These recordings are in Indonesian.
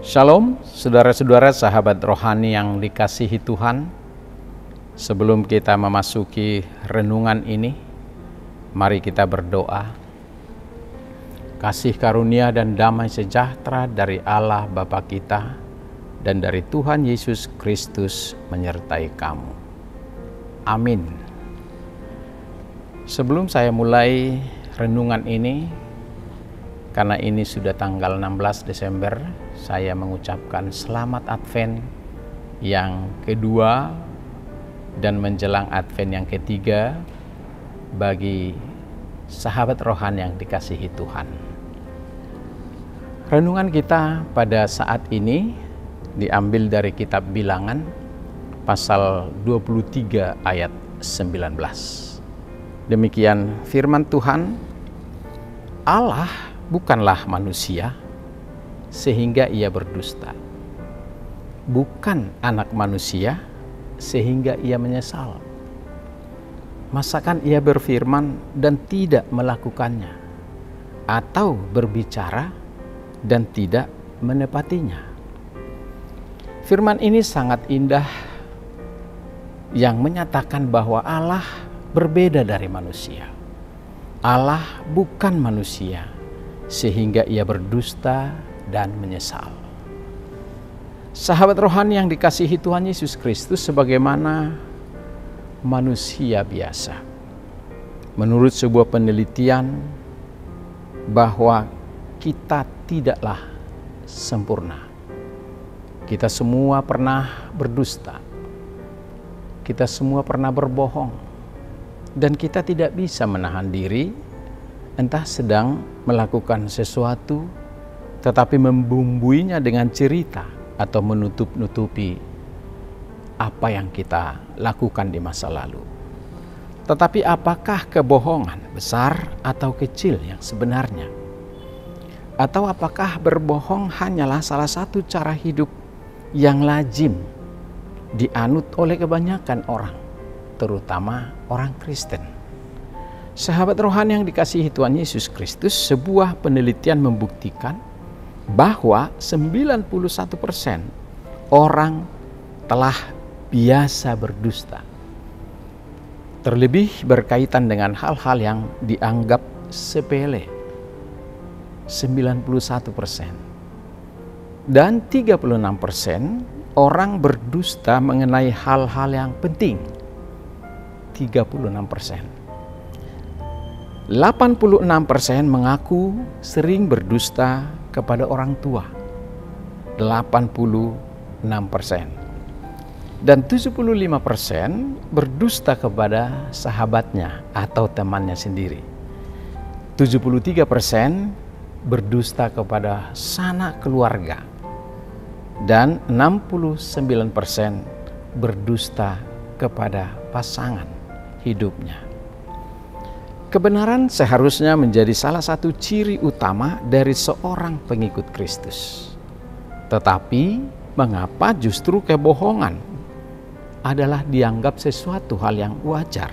Shalom, saudara-saudara sahabat rohani yang dikasihi Tuhan. Sebelum kita memasuki renungan ini, mari kita berdoa. Kasih karunia dan damai sejahtera dari Allah Bapa kita dan dari Tuhan Yesus Kristus menyertai kamu. Amin. Sebelum saya mulai renungan ini, karena ini sudah tanggal 16 Desember, saya mengucapkan selamat Advent yang kedua dan menjelang Advent yang ketiga bagi sahabat rohani yang dikasihi Tuhan. Renungan kita pada saat ini diambil dari kitab Bilangan pasal 23 ayat 19. Demikian firman Tuhan, Allah bukanlah manusia sehingga ia berdusta, bukan anak manusia sehingga ia menyesal. Masakan ia berfirman dan tidak melakukannya, atau berbicara dan tidak menepatinya. Firman ini sangat indah yang menyatakan bahwa Allah berbeda dari manusia. Allah bukan manusia sehingga ia berdusta dan menyesal. Sahabat rohani yang dikasihi Tuhan Yesus Kristus, sebagaimana manusia biasa, menurut sebuah penelitian bahwa kita tidaklah sempurna. Kita semua pernah berdusta, kita semua pernah berbohong, dan kita tidak bisa menahan diri, entah sedang melakukan sesuatu tetapi membumbuinya dengan cerita atau menutup-nutupi apa yang kita lakukan di masa lalu. Tetapi apakah kebohongan besar atau kecil yang sebenarnya? Atau apakah berbohong hanyalah salah satu cara hidup yang lazim dianut oleh kebanyakan orang, terutama orang Kristen? Sahabat rohani yang dikasihi Tuhan Yesus Kristus, sebuah penelitian membuktikan bahwa 91% orang telah biasa berdusta. Terlebih berkaitan dengan hal-hal yang dianggap sepele, 91%. Dan 36% orang berdusta mengenai hal-hal yang penting, 36%. 86% mengaku sering berdusta kepada orang tua, 86%. Dan 75% berdusta kepada sahabatnya atau temannya sendiri. 73% berdusta kepada sanak keluarga. Dan 69% berdusta kepada pasangan hidupnya. Kebenaran seharusnya menjadi salah satu ciri utama dari seorang pengikut Kristus. Tetapi mengapa justru kebohongan adalah dianggap sesuatu hal yang wajar?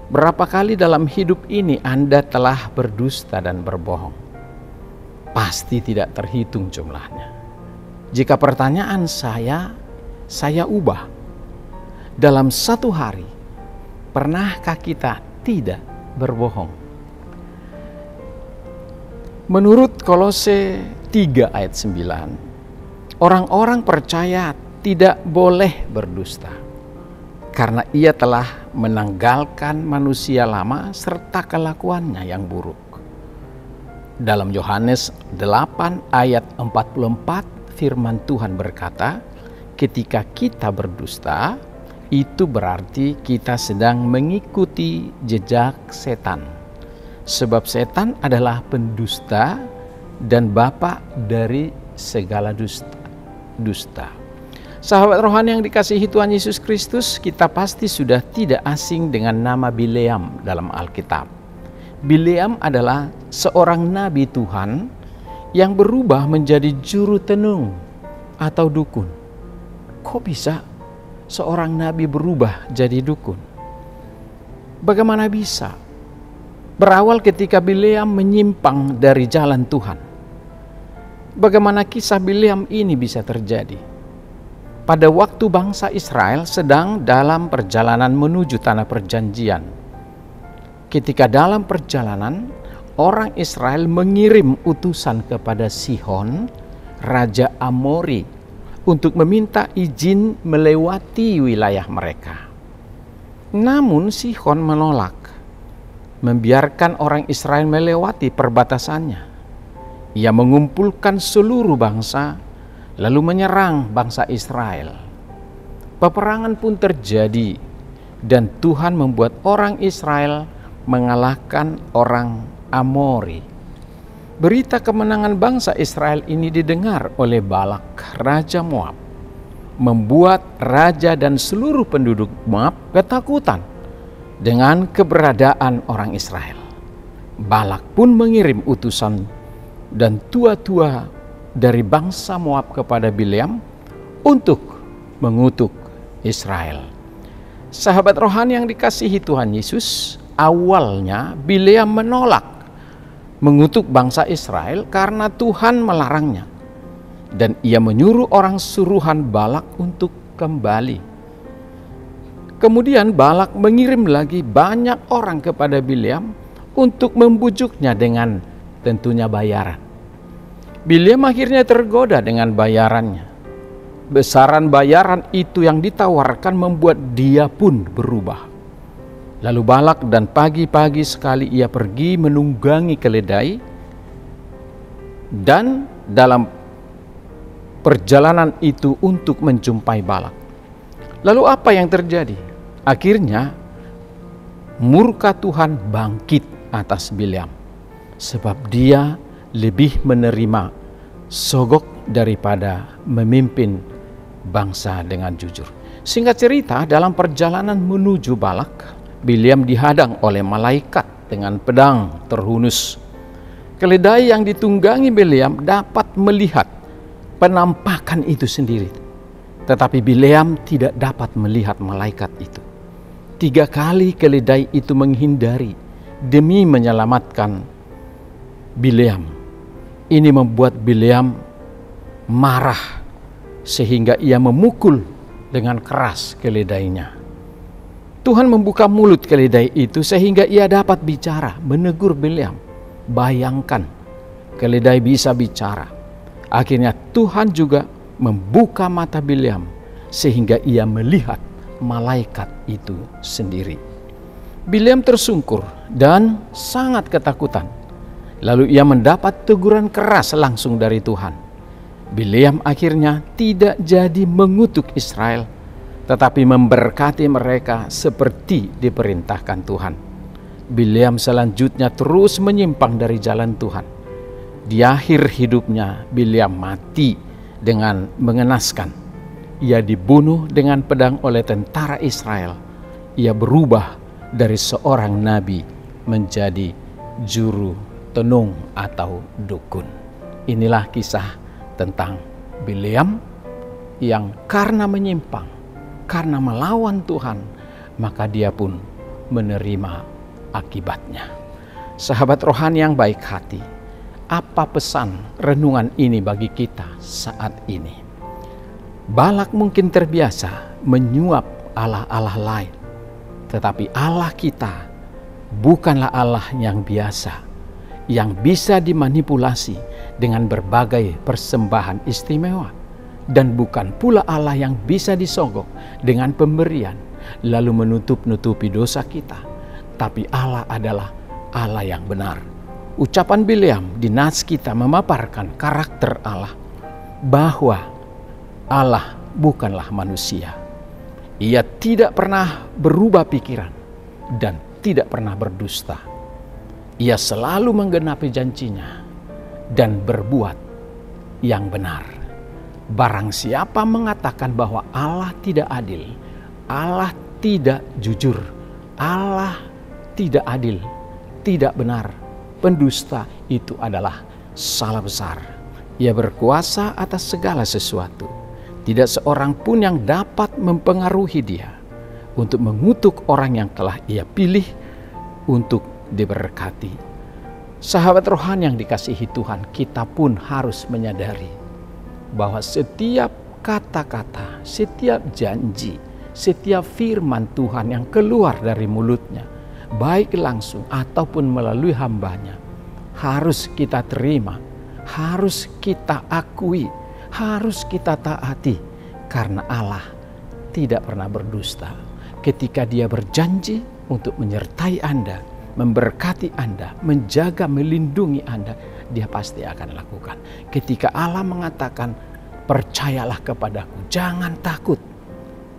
Berapa kali dalam hidup ini Anda telah berdusta dan berbohong? Pasti tidak terhitung jumlahnya. Jika pertanyaan saya ubah. Dalam satu hari, pernahkah kita tidak berbohong? Menurut Kolose 3 ayat 9, orang-orang percaya tidak boleh berdusta karena ia telah menanggalkan manusia lama serta kelakuannya yang buruk. Dalam Yohanes 8 ayat 44 firman Tuhan berkata, ketika kita berdusta, itu berarti kita sedang mengikuti jejak setan. Sebab setan adalah pendusta dan bapa dari segala dusta. Sahabat rohani yang dikasihi Tuhan Yesus Kristus, kita pasti sudah tidak asing dengan nama Bileam dalam Alkitab. Bileam adalah seorang nabi Tuhan yang berubah menjadi juru tenung atau dukun. Kok bisa seorang nabi berubah jadi dukun? Bagaimana bisa? Berawal ketika Bileam menyimpang dari jalan Tuhan. Bagaimana kisah Bileam ini bisa terjadi? Pada waktu bangsa Israel sedang dalam perjalanan menuju tanah perjanjian. Ketika dalam perjalanan, orang Israel mengirim utusan kepada Sihon, Raja Amori, untuk meminta izin melewati wilayah mereka. Namun Sihon menolak, membiarkan orang Israel melewati perbatasannya. Ia mengumpulkan seluruh bangsa, lalu menyerang bangsa Israel. Peperangan pun terjadi, dan Tuhan membuat orang Israel mengalahkan orang Amori. Berita kemenangan bangsa Israel ini didengar oleh Balak, Raja Moab, membuat raja dan seluruh penduduk Moab ketakutan dengan keberadaan orang Israel. Balak pun mengirim utusan dan tua-tua dari bangsa Moab kepada Bileam untuk mengutuk Israel. Sahabat rohani yang dikasihi Tuhan Yesus, awalnya Bileam menolak mengutuk bangsa Israel karena Tuhan melarangnya. Dan ia menyuruh orang suruhan Balak untuk kembali. Kemudian Balak mengirim lagi banyak orang kepada Bileam untuk membujuknya dengan tentunya bayaran. Bileam akhirnya tergoda dengan bayarannya. Besaran bayaran itu yang ditawarkan membuat dia pun berubah. Lalu Balak dan pagi-pagi sekali ia pergi menunggangi keledai, dan dalam perjalanan itu untuk menjumpai Balak. Lalu apa yang terjadi? Akhirnya murka Tuhan bangkit atas Bileam, sebab dia lebih menerima sogok daripada memimpin bangsa dengan jujur. Singkat cerita, dalam perjalanan menuju Balak, Bileam dihadang oleh malaikat dengan pedang terhunus. Keledai yang ditunggangi Bileam dapat melihat penampakan itu sendiri, tetapi Bileam tidak dapat melihat malaikat itu. 3 kali keledai itu menghindari demi menyelamatkan Bileam. Ini membuat Bileam marah sehingga ia memukul dengan keras keledainya. Tuhan membuka mulut keledai itu sehingga ia dapat bicara, menegur Bileam. Bayangkan, keledai bisa bicara. Akhirnya Tuhan juga membuka mata Bileam sehingga ia melihat malaikat itu sendiri. Bileam tersungkur dan sangat ketakutan. Lalu ia mendapat teguran keras langsung dari Tuhan. Bileam akhirnya tidak jadi mengutuk Israel, tetapi memberkati mereka seperti diperintahkan Tuhan. Bileam selanjutnya terus menyimpang dari jalan Tuhan. Di akhir hidupnya Bileam mati dengan mengenaskan. Ia dibunuh dengan pedang oleh tentara Israel. Ia berubah dari seorang nabi menjadi juru tenung atau dukun. Inilah kisah tentang Bileam yang karena menyimpang, karena melawan Tuhan, maka dia pun menerima akibatnya. Sahabat rohani yang baik hati, apa pesan renungan ini bagi kita saat ini? Balak mungkin terbiasa menyuap Allah-Allah lain, tetapi Allah kita bukanlah Allah yang biasa, yang bisa dimanipulasi dengan berbagai persembahan istimewa, dan bukan pula Allah yang bisa disogok dengan pemberian lalu menutup-nutupi dosa kita, tapi Allah adalah Allah yang benar. Ucapan Bileam di nas kita memaparkan karakter Allah, bahwa Allah bukanlah manusia. Ia tidak pernah berubah pikiran dan tidak pernah berdusta. Ia selalu menggenapi janjinya dan berbuat yang benar. Barang siapa mengatakan bahwa Allah tidak adil, Allah tidak jujur, Allah tidak adil, tidak benar. Pendusta itu adalah salah besar. Ia berkuasa atas segala sesuatu. Tidak seorang pun yang dapat mempengaruhi dia untuk mengutuk orang yang telah ia pilih untuk diberkati. Sahabat rohani yang dikasihi Tuhan, kita pun harus menyadari bahwa setiap kata-kata, setiap janji, setiap firman Tuhan yang keluar dari mulutnya, baik langsung ataupun melalui hambanya, harus kita terima, harus kita akui, harus kita taati, karena Allah tidak pernah berdusta. Ketika Dia berjanji untuk menyertai Anda, memberkati Anda, menjaga, melindungi Anda, Dia pasti akan lakukan. Ketika Allah mengatakan, percayalah kepadaku, jangan takut,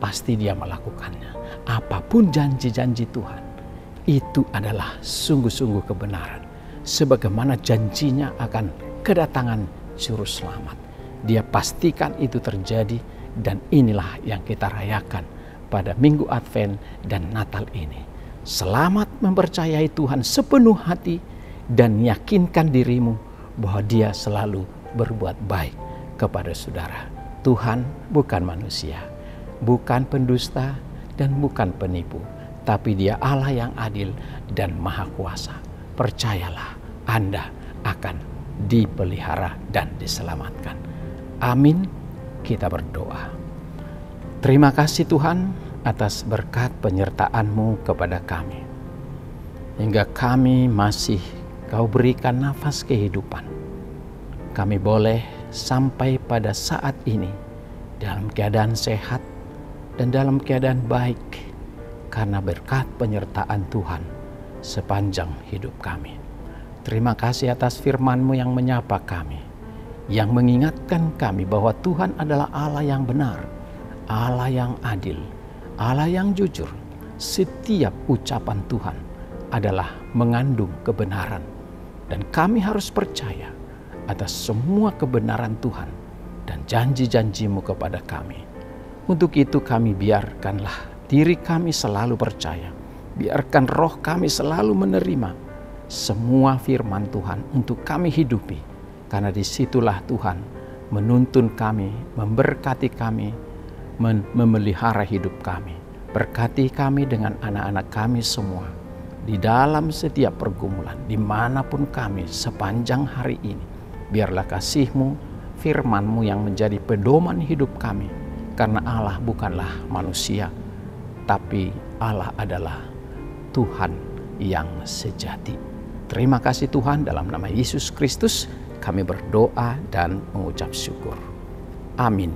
pasti Dia melakukannya. Apapun janji-janji Tuhan, itu adalah sungguh-sungguh kebenaran. Sebagaimana janjinya akan kedatangan juru selamat, Dia pastikan itu terjadi. Dan inilah yang kita rayakan pada Minggu Advent dan Natal ini. Selamat mempercayai Tuhan sepenuh hati dan yakinkan dirimu bahwa Dia selalu berbuat baik kepada saudara. Tuhan bukan manusia, bukan pendusta dan bukan penipu, tapi Dia Allah yang adil dan maha kuasa. Percayalah, Anda akan dipelihara dan diselamatkan. Amin. Kita berdoa. Terima kasih Tuhan atas berkat penyertaan-Mu kepada kami. Hingga kami masih Kau berikan nafas kehidupan. Kami boleh sampai pada saat ini dalam keadaan sehat dan dalam keadaan baik karena berkat penyertaan Tuhan sepanjang hidup kami. Terima kasih atas firman-Mu yang menyapa kami, yang mengingatkan kami bahwa Tuhan adalah Allah yang benar, Allah yang adil, Allah yang jujur. Setiap ucapan Tuhan adalah mengandung kebenaran, dan kami harus percaya atas semua kebenaran Tuhan dan janji-janji-Mu kepada kami. Untuk itu kami biarkanlah diri kami selalu percaya, biarkan roh kami selalu menerima semua firman Tuhan untuk kami hidupi, karena disitulah Tuhan menuntun kami, memberkati kami, memelihara hidup kami. Berkati kami dengan anak-anak kami semua di dalam setiap pergumulan, dimanapun kami sepanjang hari ini. Biarlah kasih-Mu, firman-Mu yang menjadi pedoman hidup kami, karena Allah bukanlah manusia, tapi Allah adalah Tuhan yang sejati. Terima kasih Tuhan, dalam nama Yesus Kristus kami berdoa dan mengucap syukur. Amin.